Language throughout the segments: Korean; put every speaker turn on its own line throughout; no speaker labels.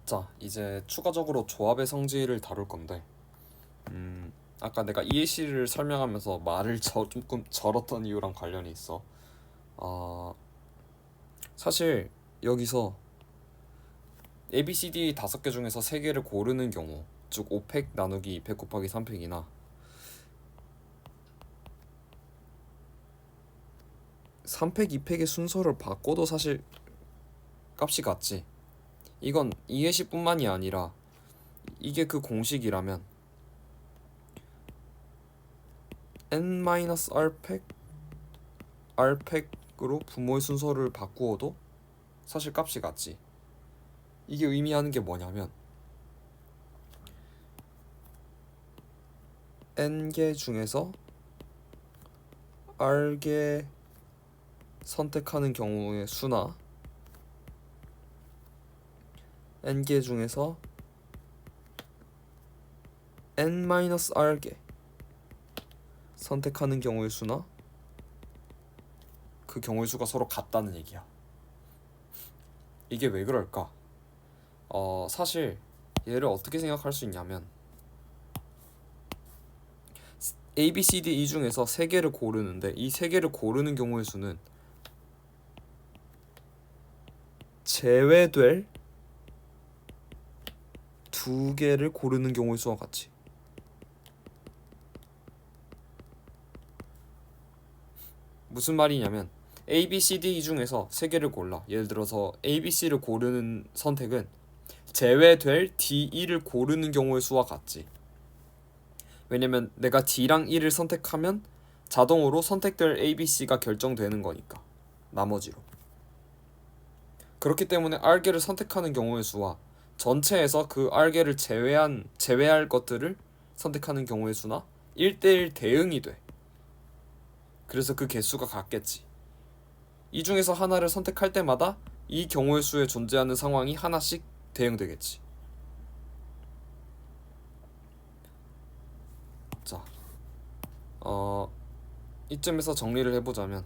자, 이제 추가적으로 조합의 성질을 다룰 건데, 아까 내가 EAC를 설명하면서 말을 조금 절었던 이유랑 관련이 있어. 어, 사실 여기서 ABCD 5개 중에서 3개를 고르는 경우, 즉 5팩 나누기 2팩 곱하기 3팩이나 3팩, 2팩의 순서를 바꿔도 사실 값이 같지. 이건 이해시뿐만이 아니라 이게 그 공식이라면 n-r팩 r팩으로 부모의 순서를 바꾸어도 사실 값이 같지. 이게 의미하는 게 뭐냐면 n개 중에서 r개 선택하는 경우의 수나 n개 중에서 n-r개 선택하는 경우의 수나 그 경우의 수가 서로 같다는 얘기야. 이게 왜 그럴까? 사실 얘를 어떻게 생각할 수 있냐면 A, B, C, D, E 중에서 3개를 고르는데 이 3개를 고르는 경우의 수는 제외될 2개를 고르는 경우의 수와 같이. 무슨 말이냐면 A, B, C, D, E 중에서 3개를 골라. 예를 들어서 A, B, C를 고르는 선택은 제외될 D, E를 고르는 경우의 수와 같지. 왜냐면 내가 D랑 E를 선택하면 자동으로 선택될 A, B, C가 결정되는 거니까. 나머지로. 그렇기 때문에 R개를 선택하는 경우의 수와 전체에서 그 R개를 제외할 것들을 선택하는 경우의 수나 1대1 대응이 돼. 그래서 그 개수가 같겠지. 이 중에서 하나를 선택할 때마다 이 경우의 수에 존재하는 상황이 하나씩 대응되겠지. 자, 이쯤에서 정리를 해보자면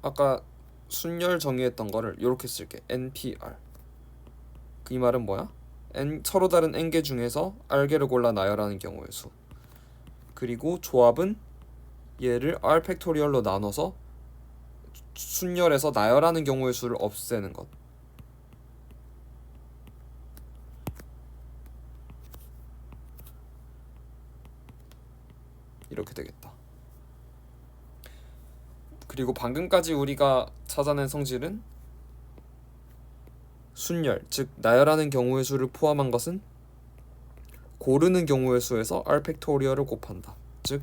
아까 순열 정의했던 거를 이렇게 쓸게. NPR. 이 말은 뭐야? 서로 다른 n개 중에서 r개를 골라 나열하는 경우의 수. 그리고 조합은 얘를 r 팩토리얼로 나눠서 순열해서 나열하는 경우의 수를 없애는 것. 이렇게 되겠다. 그리고 방금까지 우리가 찾아낸 성질은 순열, 즉 나열하는 경우의 수를 포함한 것은 고르는 경우의 수에서 r 팩토리얼을 곱한다. 즉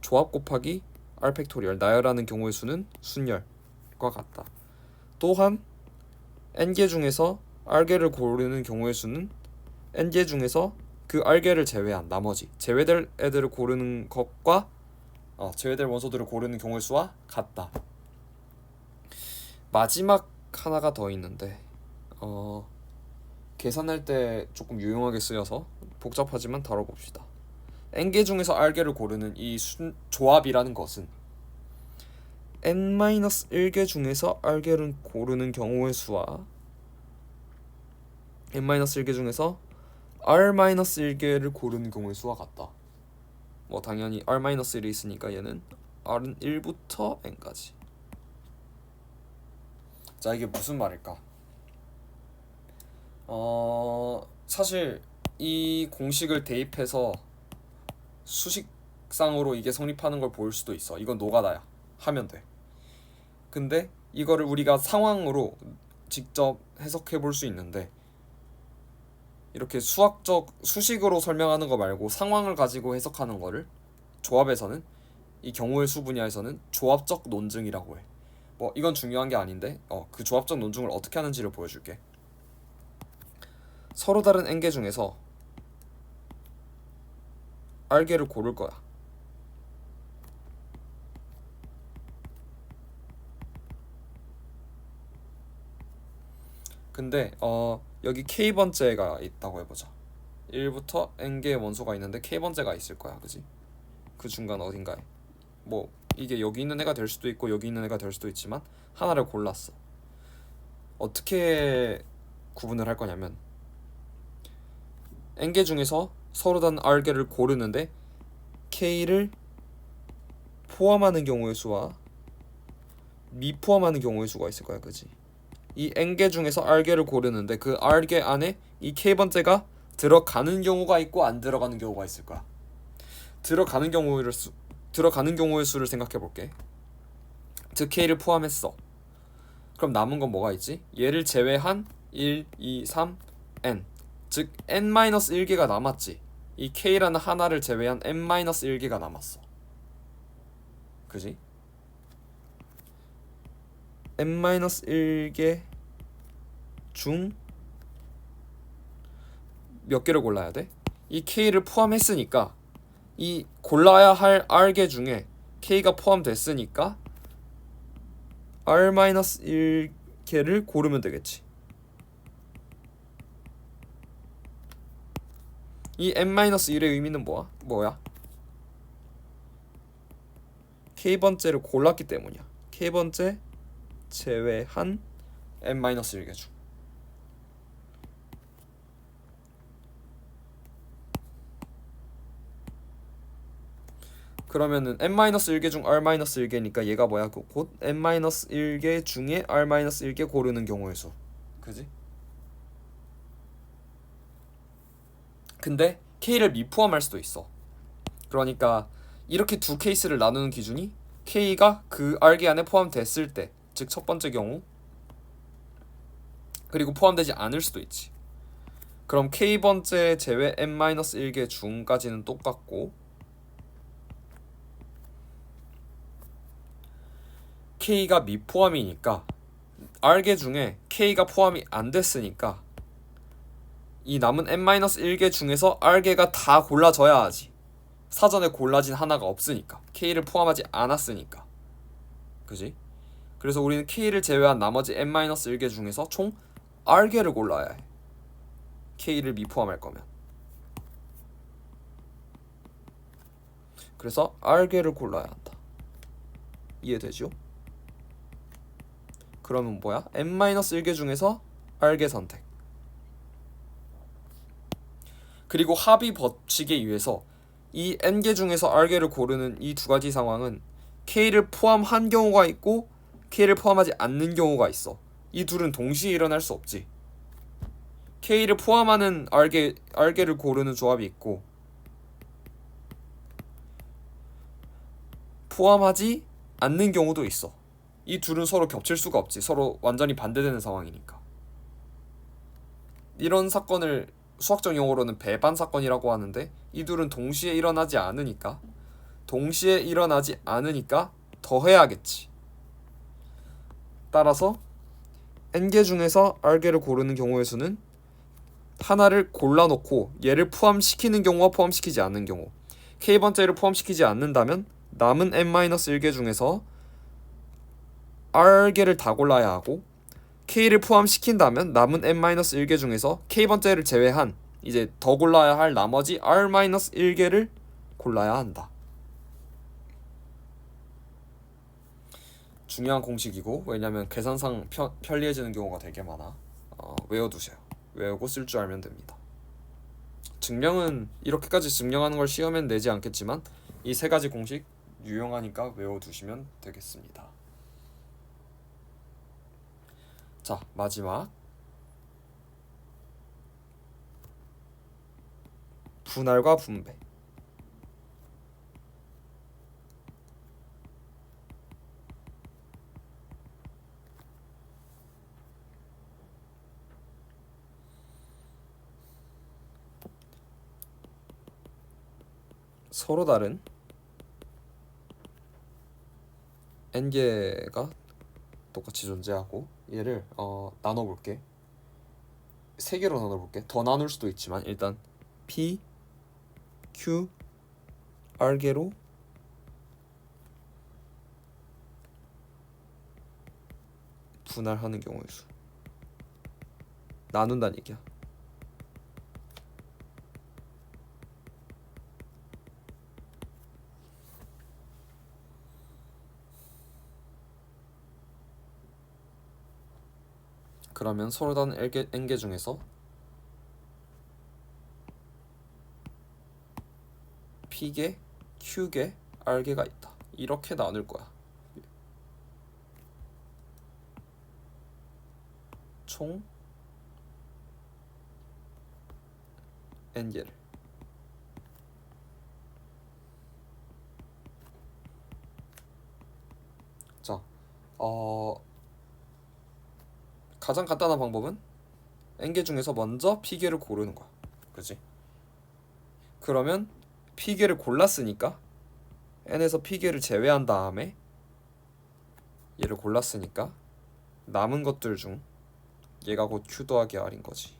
조합 곱하기 r 팩토리얼, 나열하는 경우의 수는 순열과 같다. 또한 n개 중에서 r개를 고르는 경우의 수는 n개 중에서 그 r개를 제외한 나머지 제외될 애들을 고르는 것과 제외될 원소들을 고르는 경우의 수와 같다. 마지막 하나가 더 있는데 계산할 때 조금 유용하게 쓰여서 복잡하지만 다뤄봅시다. n개 중에서 r개를 고르는 이 조합이라는 것은 n-1개 중에서 r개를 고르는 경우의 수와 n-1개 중에서 r-1개를 고르는 경우의 수와 같다. 뭐 당연히 r-1이 있으니까 얘는 r은 1부터 n까지. 자, 이게 무슨 말일까? 사실 이 공식을 대입해서 수식상으로 이게 성립하는 걸 볼 수도 있어. 이건 노가다야. 하면 돼. 근데 이거를 우리가 상황으로 직접 해석해 볼 수 있는데 이렇게 수식으로 설명하는 거 말고 상황을 가지고 해석하는 거를 조합에서는 이 경우의 수 분야에서는 조합적 논증이라고 해. 뭐 이건 중요한 게 아닌데 그 조합적 논증을 어떻게 하는지를 보여줄게. 서로 다른 n개 중에서 r개를 고를 거야. 근데 여기 k번째가 있다고 해보자. 1부터 n개의 원소가 있는데 k번째가 있을 거야, 그지? 그 중간 어딘가에 뭐 이게 여기 있는 애가 될 수도 있고 여기 있는 애가 될 수도 있지만 하나를 골랐어. 어떻게 구분을 할 거냐면 n개 중에서 서로 다른 r개를 고르는데 k를 포함하는 경우의 수와 미포함하는 경우의 수가 있을 거야, 그지? 이 n개 중에서 r개를 고르는데 그 r개 안에 이 k번째가 들어가는 경우가 있고 안 들어가는 경우가 있을 거야. 들어가는 경우의 수를 생각해 볼게. 즉 k를 포함했어. 그럼 남은 건 뭐가 있지? 얘를 제외한 1, 2, 3, n. 즉 n-1개가 남았지. 이 k라는 하나를 제외한 n-1개가 남았어. 그지? n-1개 중 몇 개를 골라야 돼? 이 k를 포함했으니까 이 골라야 할 r개 중에 k가 포함됐으니까 r-1개를 고르면 되겠지. 이 n-1의 의미는 뭐야? k번째를 골랐기 때문이야. k번째 제외한 n-1개 중. 그러면은 n-1개 중 r-1개니까 얘가 뭐야? 곧 n-1개 중에 r-1개 고르는 경우의 수. 그지? 근데 k를 미포함할 수도 있어. 그러니까 이렇게 두 케이스를 나누는 기준이 k가 그 r개 안에 포함됐을 때, 즉 첫 번째 경우, 그리고 포함되지 않을 수도 있지. 그럼 k번째 제외 n-1개 중까지는 똑같고 k가 미포함이니까 r개 중에 k가 포함이 안 됐으니까 이 남은 n-1개 중에서 r개가 다 골라져야 하지. 사전에 골라진 하나가 없으니까, k를 포함하지 않았으니까. 그지? 그래서 우리는 k를 제외한 나머지 n-1개 중에서 총 r개를 골라야 해. k를 미포함할 거면. 그래서 r개를 골라야 한다. 이해되죠? 그러면 뭐야? n-1개 중에서 r개 선택. 그리고 합의 법칙에 의해서 이 n개 중에서 r개를 고르는 이 두 가지 상황은 k를 포함한 경우가 있고 k를 포함하지 않는 경우가 있어. 이 둘은 동시에 일어날 수 없지. k를 포함하는 r개를 고르는 조합이 있고 포함하지 않는 경우도 있어. 이 둘은 서로 겹칠 수가 없지. 서로 완전히 반대되는 상황이니까. 이런 사건을 수학적 용어로는 배반 사건이라고 하는데 이 둘은 동시에 일어나지 않으니까 더해야겠지. 따라서 n개 중에서 r개를 고르는 경우의 수는 하나를 골라놓고 얘를 포함시키는 경우와 포함시키지 않는 경우, k번째를 포함시키지 않는다면 남은 n-1개 중에서 r개를 다 골라야 하고 k를 포함시킨다면 남은 n-1개 중에서 k번째를 제외한 이제 더 골라야 할 나머지 r-1개를 골라야 한다. 중요한 공식이고 왜냐면 계산상 편리해지는 경우가 되게 많아. 외워두세요. 외우고 쓸 줄 알면 됩니다. 증명은 이렇게까지 증명하는 걸 시험엔 내지 않겠지만 이 세 가지 공식 유용하니까 외워두시면 되겠습니다. 자, 마지막 분할과 분배. 서로 다른 n개가 똑같이 존재하고 얘를 나눠볼게. 세 개로 나눠볼게. 더 나눌 수도 있지만 일단 p, q, r개로 분할하는 경우의 수. 나눈다는 얘기야. 그러면 서로 다른 n개 중에서 p개, q개, r개가 있다. 이렇게 나눌 거야. 총 n개를. 자, 가장 간단한 방법은 n개 중에서 먼저 p개를 고르는 거야. 그치? 그러면 p개를 골랐으니까 n에서 p개를 제외한 다음에 얘를 골랐으니까 남은 것들 중 얘가 곧 q 더하기 r인 거지.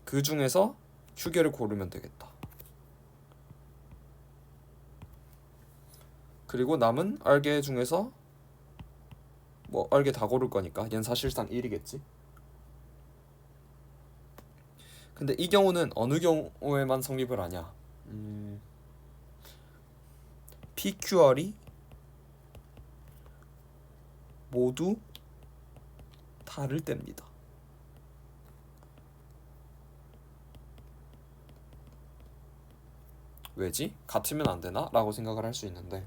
그 중에서 q개를 고르면 되겠다. 그리고 남은 r개 중에서 뭐 r개 다 고를 거니까 얘는 사실상 1이겠지. 근데 이 경우는 어느 경우에만 성립을 하냐? PQR이 모두 다를 때입니다. 왜지? 같으면 안 되나? 라고 생각을 할 수 있는데,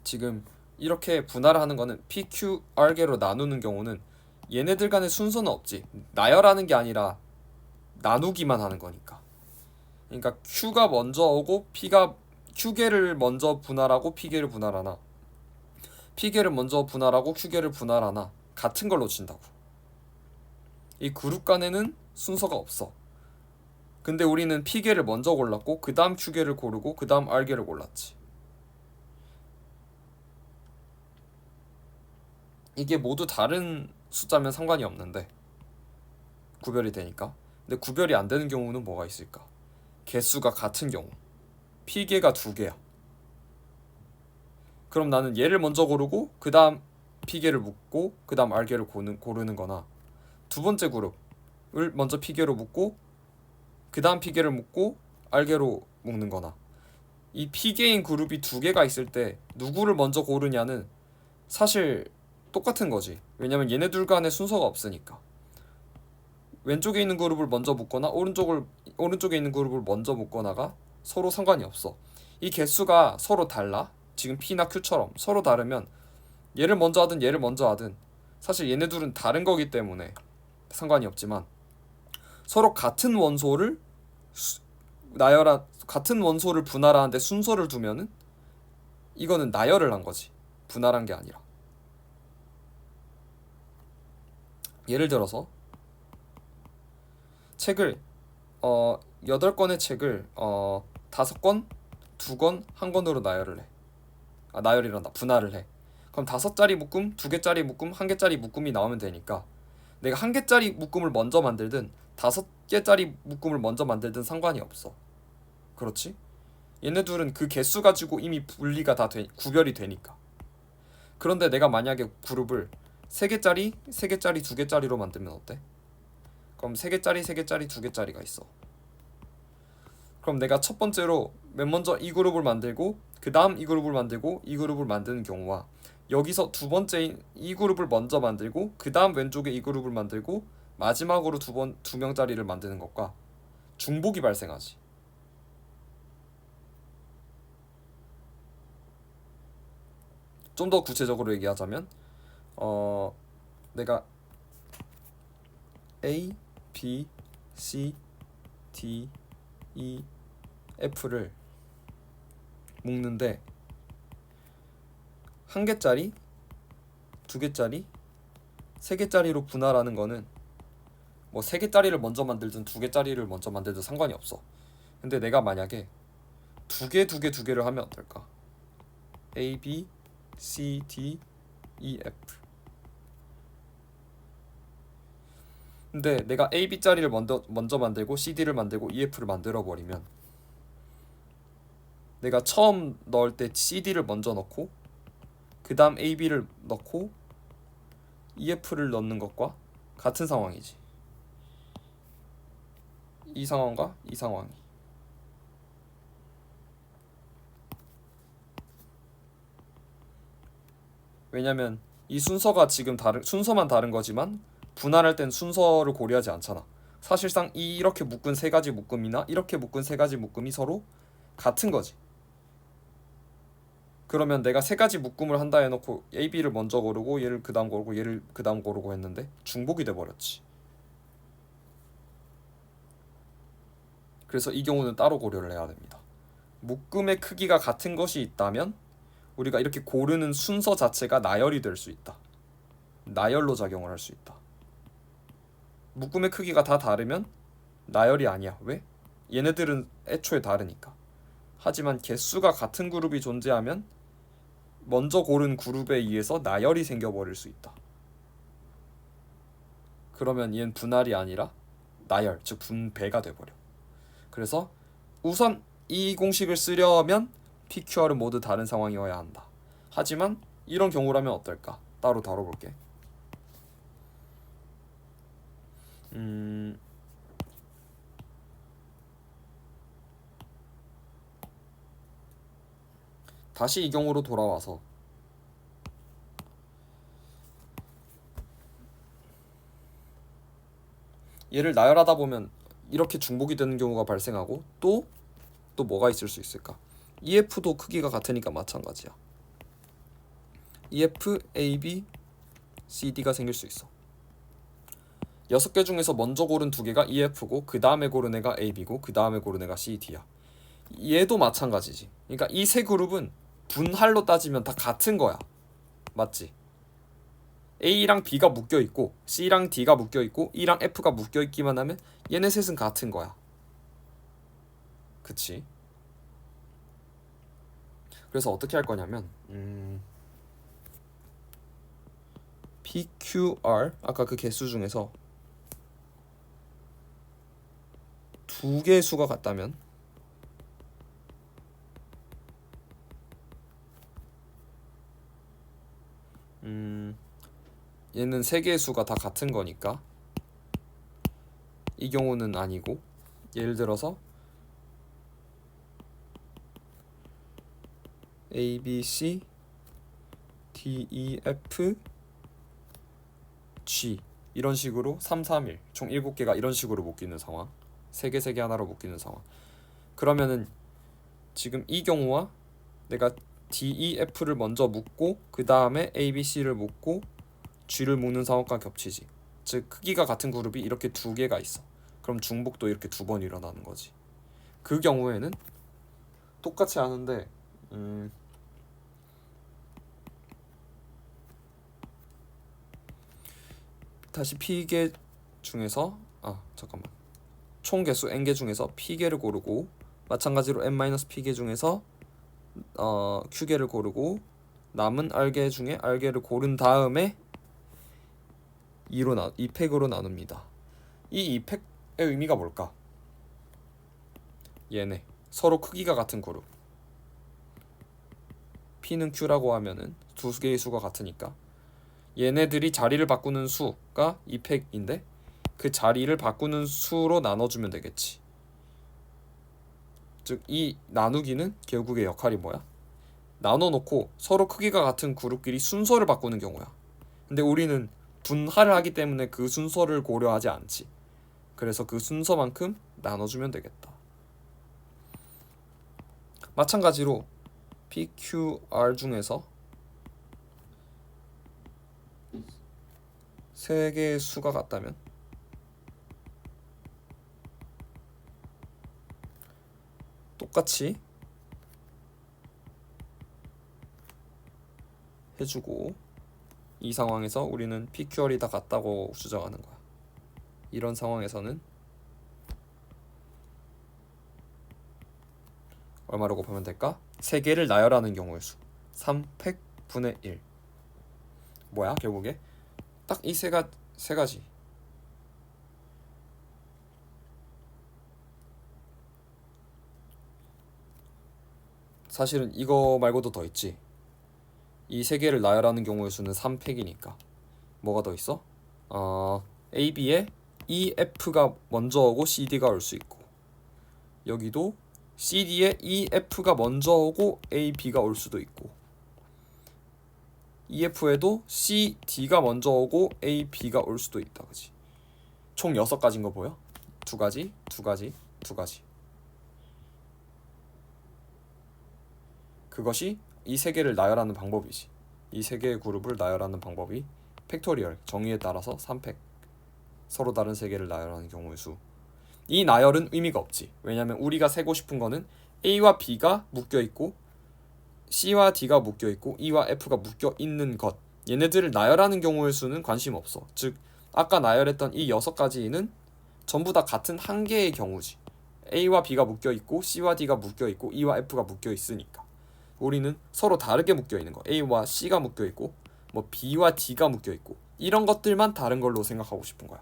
지금 이렇게 분할을 하는 거는 PQR개로 나누는 경우는 얘네들 간의 순서는 없지. 나열하는 게 아니라 나누기만 하는 거니까. 그러니까 Q가 먼저 오고 Q개를 먼저 분할하고 P개를 분할하나, P개를 먼저 분할하고 Q개를 분할하나 같은 걸로 친다고. 이 그룹 간에는 순서가 없어. 근데 우리는 P개를 먼저 골랐고 그 다음 Q개를 고르고 그 다음 R개를 골랐지. 이게 모두 다른 숫자면 상관이 없는데 구별이 되니까. 근데 구별이 안 되는 경우는 뭐가 있을까? 개수가 같은 경우. P개가 2개야. 그럼 나는 얘를 먼저 고르고 그 다음 P개를 묶고 그 다음 R개를 고르는 거나, 두 번째 그룹을 먼저 P개로 묶고 그 다음 P개를 묶고 R개로 묶는 거나, 이 P개인 그룹이 2개가 있을 때 누구를 먼저 고르냐는 사실 똑같은 거지. 왜냐면 얘네 둘 간의 순서가 없으니까. 왼쪽에 있는 그룹을 먼저 묶거나 오른쪽에 있는 그룹을 먼저 묶거나가 서로 상관이 없어. 이 개수가 서로 달라. 지금 P나 Q처럼 서로 다르면 얘를 먼저 하든 얘를 먼저 하든 사실 얘네 둘은 다른 거기 때문에 상관이 없지만, 서로 같은 원소를 같은 원소를 분할하는데 순서를 두면은 이거는 나열을 한 거지. 분할한 게 아니라. 예를 들어서 책을 8권의 책을 5권, 2권, 1권으로 나열을 해. 나열이란다. 분할을 해. 그럼 5개짜리 묶음, 2개짜리 묶음, 1개짜리 묶음이 나오면 되니까 내가 1개짜리 묶음을 먼저 만들든 5개짜리 묶음을 먼저 만들든 상관이 없어. 그렇지? 얘네 둘은 그 개수 가지고 이미 분리가 구별이 되니까. 그런데 내가 만약에 그룹을 3개짜리, 3개짜리, 2개짜리로 만들면 어때? 그럼 3개짜리, 3개짜리, 2개짜리가 있어. 그럼 내가 첫 번째로 맨 먼저 이 그룹을 만들고 그 다음 이 그룹을 만들고 이 그룹을 만드는 경우와, 여기서 두 번째인 이 그룹을 먼저 만들고 그 다음 왼쪽에 이 그룹을 만들고 마지막으로 두 명짜리를 만드는 것과 중복이 발생하지. 좀 더 구체적으로 얘기하자면 내가 A, B, C, D, E, F를 묶는데 1개짜리, 2개짜리, 3개짜리로 분할하는 거는 뭐 3개짜리를 먼저 만들든 2개짜리를 먼저 만들든 상관이 없어. 근데 내가 만약에 2개를 하면 어떨까? A, B, C, D, E, F. 근데 내가 A, B짜리를 먼저 만들고 CD를 만들고 EF를 만들어 버리면, 내가 처음 넣을 때 CD를 먼저 넣고 그 다음 AB를 넣고 EF를 넣는 것과 같은 상황이지. 이 상황과 이 상황이. 왜냐면 이 순서가 지금 순서만 다른 거지만 분할할 땐 순서를 고려하지 않잖아. 사실상 이렇게 묶은 세 가지 묶음이나 이렇게 묶은 세 가지 묶음이 서로 같은 거지. 그러면 내가 세 가지 묶음을 한다 해놓고 A, B를 먼저 고르고 얘를 그 다음 고르고 얘를 그 다음 고르고 했는데 중복이 돼버렸지. 그래서 이 경우는 따로 고려를 해야 됩니다. 묶음의 크기가 같은 것이 있다면 우리가 이렇게 고르는 순서 자체가 나열이 될 수 있다. 나열로 작용을 할 수 있다. 묶음의 크기가 다 다르면 나열이 아니야. 왜? 얘네들은 애초에 다르니까. 하지만 개수가 같은 그룹이 존재하면 먼저 고른 그룹에 의해서 나열이 생겨버릴 수 있다. 그러면 얘는 분할이 아니라 나열, 즉 분배가 돼버려. 그래서 우선 이 공식을 쓰려면 PQR은 모두 다른 상황이어야 한다. 하지만 이런 경우라면 어떨까? 따로 다뤄볼게. 다시 이 경우로 돌아와서 얘를 나열하다 보면 이렇게 중복이 되는 경우가 발생하고 또 뭐가 있을 수 있을까? EF도 크기가 같으니까 마찬가지야. EF, AB, CD가 생길 수 있어. 6개 중에서 먼저 고른 2개가 EF고 그 다음에 고른 애가 AB고 그 다음에 고른 애가 CD야. 얘도 마찬가지지. 그러니까 이 세 그룹은 분할로 따지면 다 같은 거야. 맞지? A랑 B가 묶여있고 C랑 D가 묶여있고 E랑 F가 묶여있기만 하면 얘네 셋은 같은 거야. 그치? 그래서 어떻게 할 거냐면 PQR 아까 그 개수 중에서 2개의 수가 같다면 얘는 3개의 수가 다 같은 거니까 이 경우는 아니고, 예를 들어서 A, B, C, D, E, F, G 이런 식으로 3, 3, 1 총 7개가 이런 식으로 묶이는 상황. 3개 3개 하나로 묶이는 상황. 그러면은 지금 이 경우와 내가 D, E, F를 먼저 묶고 그 다음에 A, B, C를 묶고 G를 묶는 상황과 겹치지. 즉 크기가 같은 그룹이 이렇게 2개가 있어. 그럼 중복도 이렇게 2번 일어나는 거지. 그 경우에는 똑같이 하는데 다시 P개 중에서 잠깐만, 총 개수 N개 중에서 P개를 고르고 마찬가지로 N-P개 중에서 Q개를 고르고 남은 R개 중에 R개를 고른 다음에 2팩으로 나눕니다. 이 2팩의 의미가 뭘까? 얘네 서로 크기가 같은 그룹, P는 Q라고 하면은 2개의 수가 같으니까 얘네들이 자리를 바꾸는 수가 2팩인데 그 자리를 바꾸는 수로 나눠주면 되겠지. 즉 이 나누기는 결국의 역할이 뭐야? 나눠놓고 서로 크기가 같은 그룹끼리 순서를 바꾸는 경우야. 근데 우리는 분할을 하기 때문에 그 순서를 고려하지 않지. 그래서 그 순서만큼 나눠주면 되겠다. 마찬가지로 PQR 중에서 3개의 수가 같다면 똑같이 해주고, 이 상황에서 우리는 PQR이 다 같다고 주장하는 거야. 이런 상황에서는 얼마라고 보면 될까? 3개를 나열하는 경우의 수 3팩 분의 1. 뭐야 결국에? 딱 이 세 가지. 사실은 이거 말고도 더 있지. 이 3개를 나열하는 경우의 수는 3팩이니까 뭐가 더 있어? A, B에 E, F가 먼저 오고 CD가 올 수 있고, 여기도 CD에 E, F가 먼저 오고 A, B가 올 수도 있고, EF에도 C, D가 먼저 오고 A, B가 올 수도 있다. 그치? 총 6가지인 거 보여? 2가지, 2가지, 2가지. 그것이 이 3개를 나열하는 방법이지. 이 3개의 그룹을 나열하는 방법이 팩토리얼, 정의에 따라서 3팩. 서로 다른 3개를 나열하는 경우의 수. 이 나열은 의미가 없지. 왜냐면 우리가 세고 싶은 거는 A와 B가 묶여있고 C와 D가 묶여있고 E와 F가 묶여있는 것. 얘네들을 나열하는 경우의 수는 관심 없어. 즉 아까 나열했던 이 6가지는 전부 다 같은 한 개의 경우지. A와 B가 묶여있고 C와 D가 묶여있고 E와 F가 묶여있으니까. 우리는 서로 다르게 묶여있는 거. A와 C가 묶여있고 뭐 B와 D가 묶여있고 이런 것들만 다른 걸로 생각하고 싶은 거야.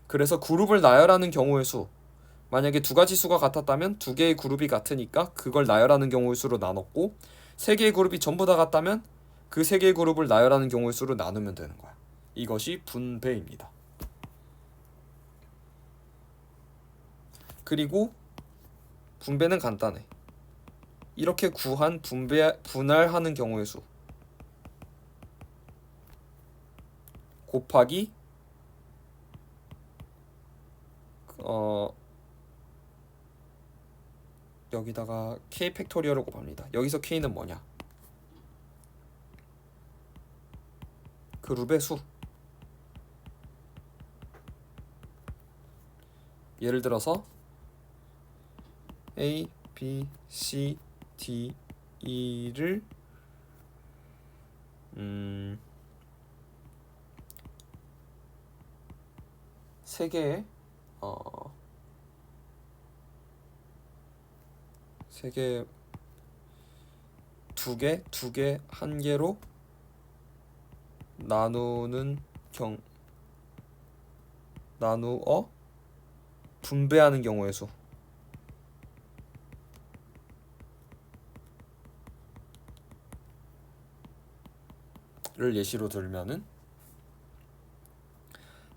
그래서 그룹을 나열하는 경우의 수, 만약에 2가지 수가 같았다면 2개의 그룹이 같으니까 그걸 나열하는 경우의 수로 나눴고, 3개의 그룹이 전부 다 같다면 그 3개의 그룹을 나열하는 경우의 수로 나누면 되는 거야. 이것이 분배입니다. 그리고 분배는 간단해. 이렇게 구한 분할하는 경우의 수 곱하기 여기다가 k 팩토리얼을 곱합니다. 여기서 k는 뭐냐? 그룹의 수. 예를 들어서 A, B, C, D, E를 3개의 3개 2개, 2개, 1개로 나누어 분배하는 경우의 수를 예시로 들면은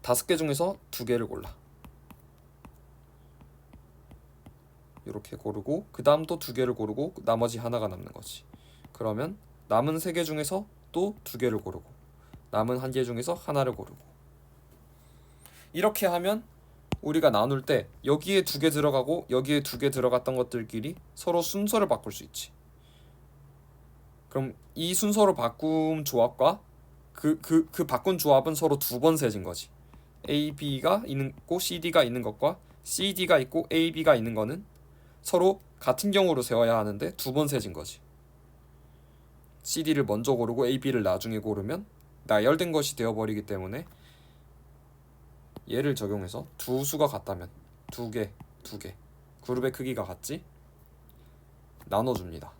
5개 중에서 2개를 골라. 이렇게 고르고 그 다음 또 2개를 고르고 나머지 하나가 남는 거지. 그러면 남은 3개 중에서 또 2개를 고르고 남은 1개 중에서 하나를 고르고, 이렇게 하면 우리가 나눌 때 여기에 2개 들어가고 여기에 2개 들어갔던 것들끼리 서로 순서를 바꿀 수 있지. 그럼 이 순서로 바꾼 조합과 그 바꾼 조합은 서로 2번 세진 거지. A, B가 있고 CD가 있는 것과 CD가 있고 A, B가 있는 거는 서로 같은 경우로 세워야 하는데 2번 세진 거지. CD를 먼저 고르고 A, B를 나중에 고르면 나열된 것이 되어버리기 때문에 얘를 적용해서 두 수가 같다면 2개 그룹의 크기가 같지? 나눠줍니다.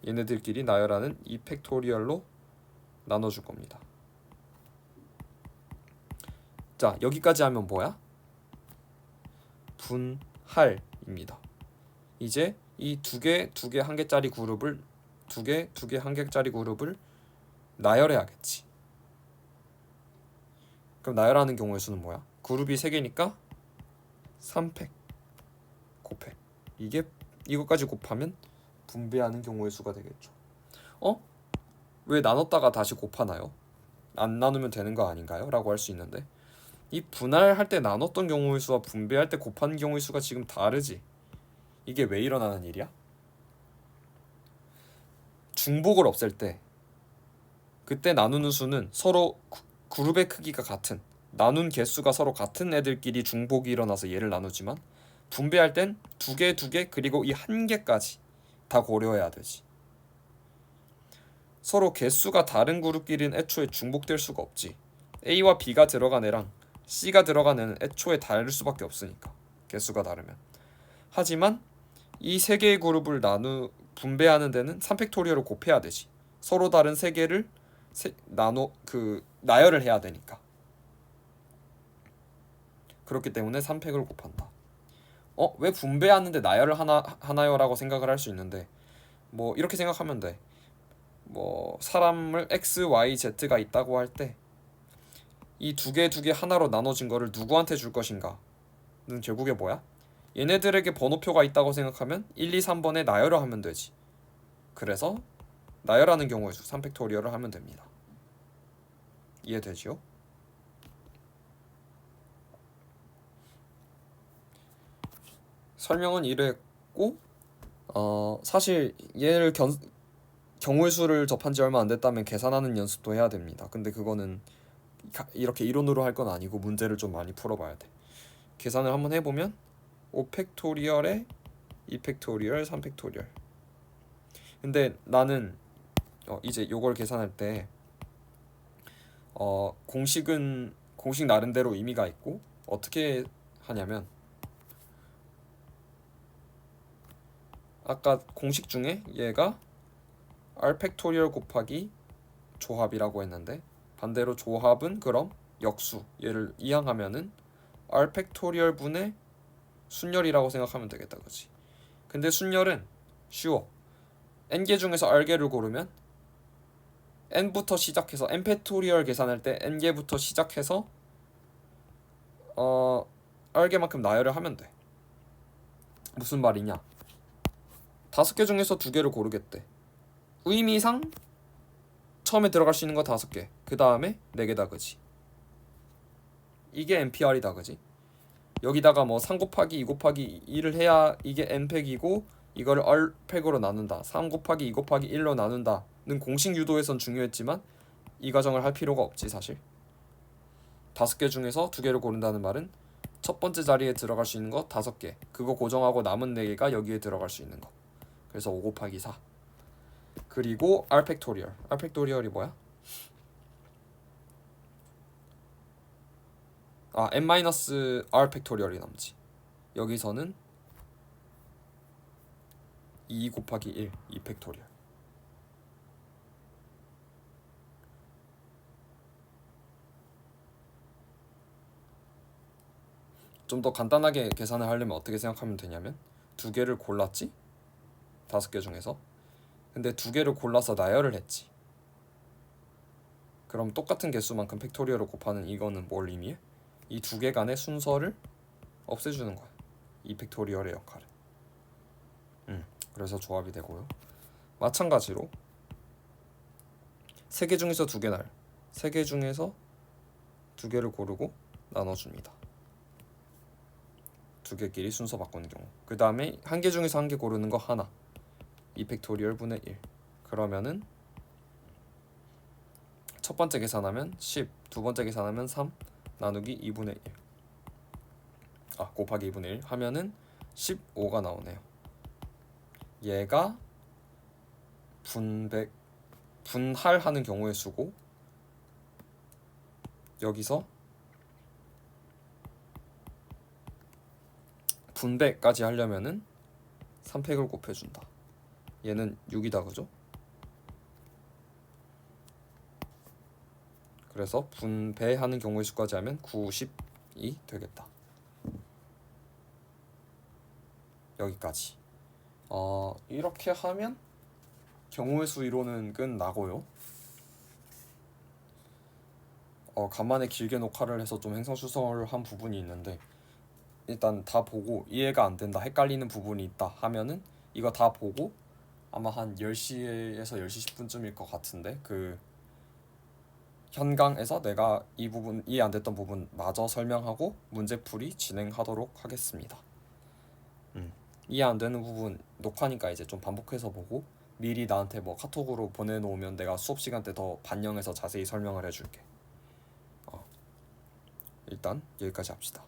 얘네들끼리 나열하는 2팩토리얼로 나눠줄 겁니다. 자, 여기까지 하면 뭐야? 분할입니다. 이제 이 2개, 1개짜리 그룹을 2개, 1개짜리 그룹을 나열해야겠지. 그럼 나열하는 경우의 수는 뭐야? 그룹이 3개니까 3팩 곱해. 이것까지 곱하면 분배하는 경우의 수가 되겠죠. 왜 나눴다가 다시 곱하나요? 안 나누면 되는 거 아닌가요? 라고 할 수 있는데, 이 분할할 때 나눴던 경우의 수와 분배할 때 곱하는 경우의 수가 지금 다르지. 이게 왜 일어나는 일이야? 중복을 없앨 때 그때 나누는 수는 서로 그룹의 크기가 같은, 나눈 개수가 서로 같은 애들끼리 중복이 일어나서 얘를 나누지만, 분배할 땐 2개 그리고 이 1개까지 다 고려해야 되지. 서로 개수가 다른 그룹끼리는 애초에 중복될 수가 없지. A와 B가 들어간 애랑 C가 들어간 애는 애초에 다를 수밖에 없으니까, 개수가 다르면. 하지만 이 3개의 그룹을 분배하는 데는 3팩토리얼을 곱해야 되지. 서로 다른 3개를 나열을 해야 되니까. 그렇기 때문에 3팩을 곱한다. 왜 분배하는데 나열을 하나요? 라고 생각을 할 수 있는데, 뭐 이렇게 생각하면 돼. 뭐 사람을 X, Y, Z가 있다고 할 때 이 두 개 하나로 나눠진 거를 누구한테 줄 것인가 는 결국에 뭐야? 얘네들에게 번호표가 있다고 생각하면 1, 2, 3번에 나열을 하면 되지. 그래서 나열하는 경우의 수 3팩토리얼을 하면 됩니다. 이해되지요? 설명은 이랬고 사실 얘를 경우의 수를 접한 지 얼마 안 됐다면 계산하는 연습도 해야 됩니다. 근데 그거는 이렇게 이론으로 할 건 아니고 문제를 좀 많이 풀어봐야 돼. 계산을 한번 해보면 5팩토리얼에 2팩토리얼, 3팩토리얼. 근데 나는 이제 요걸 계산할 때 공식 나름대로 의미가 있고 어떻게 하냐면 아까 공식 중에 얘가 r 팩토리얼 곱하기 조합이라고 했는데 반대로 조합은 그럼 역수 얘를 이항하면은 r 팩토리얼 분의 순열이라고 생각하면 되겠다, 그치? 근데 순열은 쉬워. n개 중에서 r개를 고르면 n부터 시작해서 n 팩토리얼 계산할 때 n개부터 시작해서 r개만큼 나열을 하면 돼. 무슨 말이냐? 5개 중에서 2개를 고르겠대. 의미상 처음에 들어갈 수 있는 거 5개, 그 다음에 4개다, 그지? 이게 NPR이다, 그지? 여기다가 뭐 3 곱하기 2 곱하기 2를 해야 이게 n팩이고 이거를 r팩으로 나눈다, 3 곱하기 2 곱하기 1로 나눈다는 공식 유도에선 중요했지만 이 과정을 할 필요가 없지 사실. 5개 중에서 2개를 고른다는 말은 첫 번째 자리에 들어갈 수 있는 거 5개, 그거 고정하고 남은 4개가 여기에 들어갈 수 있는 거. 그래서 5 곱하기 4. 그리고 r 팩토리얼. r 팩토리얼이 뭐야? n-r 팩토리얼이 남지. 여기서는 2 곱하기 1, 2 팩토리얼. 좀 더 간단하게 계산을 하려면 어떻게 생각하면 되냐면 2개를 골랐지? 5개 중에서. 근데 2개를 골라서 나열을 했지. 그럼 똑같은 개수만큼 팩토리얼을 곱하는 이거는 뭘 의미해? 이 2개 간의 순서를 없애주는 거야. 이 팩토리얼의 역할은. 그래서 조합이 되고요. 마찬가지로 3개 중에서 2개 날, 3개 중에서 2개를 고르고 나눠줍니다. 2개끼리 순서 바꾸는 경우. 그 다음에 1개 중에서 1개 고르는 거 하나, 2 팩토리얼 분의 1. 그러면은 첫 번째 계산하면 10, 두 번째 계산하면 3 나누기 2분의 1 곱하기 2분의 1 하면은 15가 나오네요. 얘가 분할하는 경우의 수고, 여기서 분배까지 하려면은 3팩을 곱해준다. 얘는 6이다, 그죠? 그래서 분배하는 경우의 수까지 하면 90이 되겠다. 여기까지. 이렇게 하면 경우의 수 이론은 끝나고요. 간만에 길게 녹화를 해서 좀 횡성수설한 부분이 있는데 일단 다 보고 이해가 안 된다, 헷갈리는 부분이 있다 하면은 이거 다 보고 아마 한 10시에서 10시 10분쯤일 것 같은데 그 현강에서 내가 이 부분 이해 안 됐던 부분 마저 설명하고 문제풀이 진행하도록 하겠습니다. 이해 안 되는 부분 녹화니까 이제 좀 반복해서 보고 미리 나한테 뭐 카톡으로 보내놓으면 내가 수업 시간 때 더 반영해서 자세히 설명을 해줄게. 일단 여기까지 합시다.